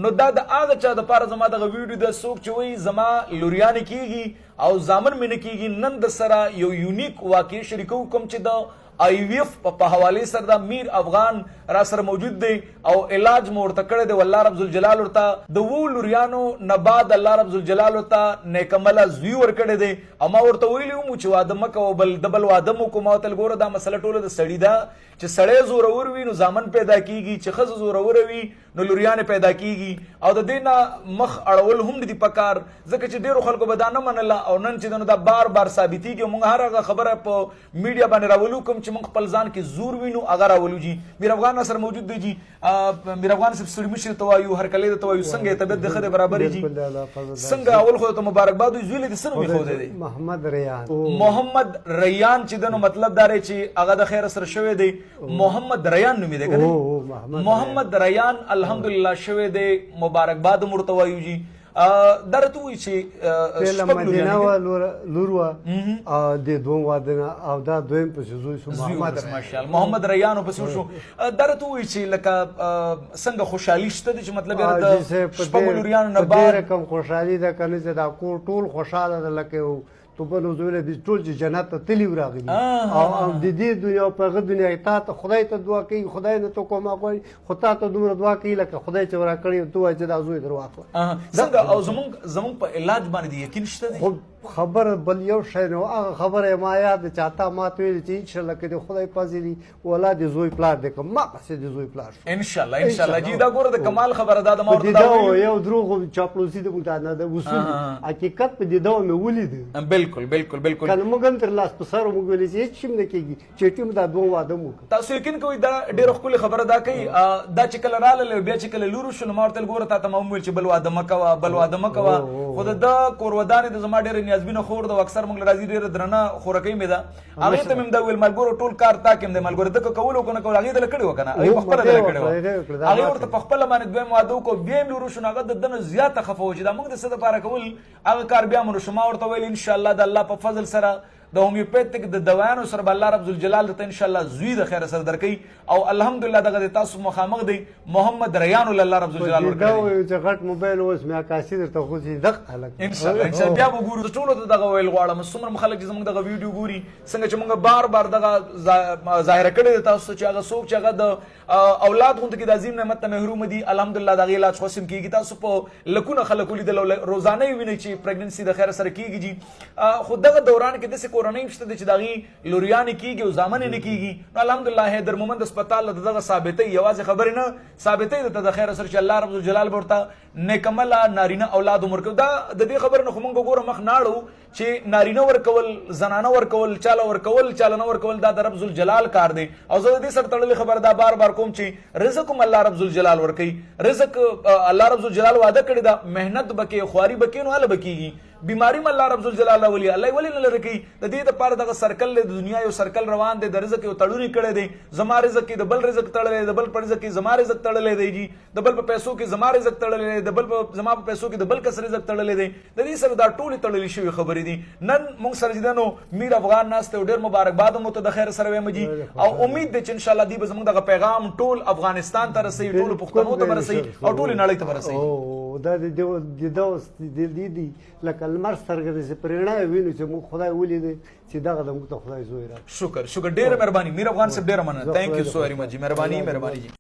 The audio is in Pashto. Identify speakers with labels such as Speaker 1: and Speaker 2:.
Speaker 1: نو دا د هغه چا د پاره زما دغه ویډیو د څوک چې وایي زما لوریانې کیږي او زامن مې نه کیږي، نن د سره یو یونیک واقع شریکو کوم چې د IVF په حواله سره د میر افغان را سره موجود دی او علاج مو ورته کړی دی، والله رب ذوالجلال ورته د وو لوریانو نه بعد الله رب ذوالجلال ورته نیکمله زوی ورکړی دی. او ما ورته ویلي وم چې واده مه کوه، بل د بل واده مو کوه. ما ورته ګوره دا مسله ټوله د سړي ده چې سړی زورور وي نو زامن پیدا کیږي، چې ښځه زوروره وي نو لوریانې پیدا کیږي. او د دې نه مخ اړول هم دي پکار، ځکه چې ډېرو خلکو به دا نه منله او نن چې نو دا بار بار ثابتېږي. موږ هر هغه خبره په میډیا باندې راولو کوم چې موږ خپل ځان کې زور وینو هغه راولو. جی میر افغان سره موجود دی. جی میر افغان صاحب ستړي مشر ته وایو، هرکلی ته وایو، څنګه طبیعت د ښه دی برابر جی؟ څنګه اول خو ته مبارکباد وي. زوی له دې څه نوم ایښودی دی؟
Speaker 2: محمد ریان.
Speaker 1: محمد ریان چې د نو مطلب دا دی چې هغه د خیر سره شوی دی. محمد ریان نوم یې دی که نه؟ محمد ریان الحمدلله شوی دی، مبارکباد هم ورته وایو. جی درته وایي چې
Speaker 2: پهله مدینه وه لور وه د دوم واده نه، او دا دویم پسې زوی شو
Speaker 1: ماشاءالله محمد ریان پسې وشو. درته وایي چې لکه څنګه خوشحالي شته دی چې مطلب یې د شپږو لوریانو نه بعد
Speaker 2: ډېره کم خوشحالي ده که نه چې دا کور ټول خوشحاله ده لکه تو بل زویله دي ټول چې جنت ته تلي راغلي او د دې دنیا او په هغه دنیا کې تا ته خدای ته دعا کوي، خدای نه تو کومه غواړي خو تا ته دومره دعا کوي لکه خدای چې راکړي ته وایي چې دا زوی در واخله.
Speaker 1: څنګه او زمونږ په علاج باندې یقین شته دی؟
Speaker 2: خبر بل یو شی نو هغه خبره ما یاد چاته ما ته ویل چې انشاءالله که د خدای پازلی ولا د زوی پلار دی که ما پسې د زوی پلار شو
Speaker 1: انشاءالله. انشاءالله جی دا ګوره د کمال خبره ده. د ما ورته
Speaker 2: دا یو دروغ چاپلوسي د موږ نه ده، اصول حقیقت په دې ډول مې ولید.
Speaker 1: بالکل بالکل بالکل.
Speaker 2: کنه موږ هم تر لاس په سر موږ ویل چې هېڅ شی نه کېږي چې ټیم دا دوه واده مو
Speaker 1: تاسو یقین کوئ دا ډېره ښکلې خبره دا کوي. دا چې کله راغله بیا چې کله لور شو نو ما ورته ګوره تا ته ما وویل چې بل واده مه کوه، بل واده مه کوه. خو د ده کورودانې د زما ډېره نیازبینه خور ده، اکثر موږ راځي ډېره درنه خورکۍ مې ده. هغې ته مې هم دا ویل ملګرو ټول کار تا کې هم دی، ملګرو ده که کول او که نه کول هغې دله کړې وه که نه، هغې پخپله دله کړې وه. هغې ورته پخپله باندې دویم واده وکړو، بیا یې لور وشو نو هغه د ده نه زیاته خفه وه چې دا موږ د څه دپاره کول، هغه کار بیا مو نشو. ما ورته ویل انشاءالله د الله په فضل سره د هومیوپیتک د دوايانو سره به الله رب ذوالجلال درته انشاءالله زوی د خیره سره درکوي. او الحمدلله دغه د تاسو مخامخ دی محمد ریان الله رب ذوالجلال ورکړي.
Speaker 2: دا وایو چې غټ موبایل اوس مې عکاسي درته خوځي دغه هلک
Speaker 1: انشاءالله انشاءالله بیا به ګورو. ټولو ته دغه ویل غواړم څومره خلک چې زموږ دغه ویډیو ګوري څنګه چې موږ بار بار دغه ظاهره کړې ده تاسو چې هغه څوک چې هغه د اولاد غوندې کې د عظیم نعمت ته محروم دي الحمدلله د هغې علاج خو سم کېږي. تاسو په لکونه خلک ولیدل روزانه یې وینئ چې پرېګننسي د خیره سره کېږي. جي خو دغه دوران کې داسې کورنۍ هم شته چې د هغې لوریانې کېږي او زامن یې نه کېږي. نو الحمدلله حیدر مومند هسپتال د دغه ثابتوي، یوازې خبرې نه ثابتوي درته د خیره سره چې الله رب الجلال به ورته نیکمله نارینه اولاد هم ورکوي. دا د دې خبرې نه خو موږ ګوره مخ ناړو چې نارینه ورکول، زنانه ورکول، چاله ورکول، چاله نه ورکول دا د رب ذوالجلال کار دی. او زه د دې سره تړلې خبره دا بار بار کوم چې رزق هم الله رب ذوالجلال ورکوي. رزق الله رب ذوالجلال وعده کړې ده، محنت به کوې، خواري به کوې نو هله به کېږي. بیماری م الله رب ذوالجلال راولي، الله یې ولې نه لرې کوي. د دې دپاره دغه سرکل دی، د دنیا یو سرکل روان دی، د رزق یو تړون یې کړی دی. زما رزق کې د بل رزق تړلی دی، د بل په رزق کې زما رزق تړلی دی. جي د بل په پیسو کې زما رزق تړلی دی، د بل په زما په پیسو کې د بل کس رزق تړلی دی. د دې سره دا ټولې تړلې شوې خبرې دي. نن موږ سره چې نو میر افغان ناست دی او ډېر مبارکباد هم ورته د خیر سره وایم جي. او امید دی چې انشاءالله دوی به زموږ دغه پیغام ټول افغانستان ته رسوي، ټولو پښتنو ته به رسوي او ټولې نړۍ ته به رسوي.
Speaker 2: دا د دې لکه لمر سترګې چې پرېڼا یې وینو چې موږ خدای ولیدی چې دغه د موږ ته خدای زوی راکړي.
Speaker 1: شکر شکر ډېره مهرباني میر افغان صاحب، ډېره مننه. تھینک یو سو ویری مچ جي. مهرباني مهرباني جي.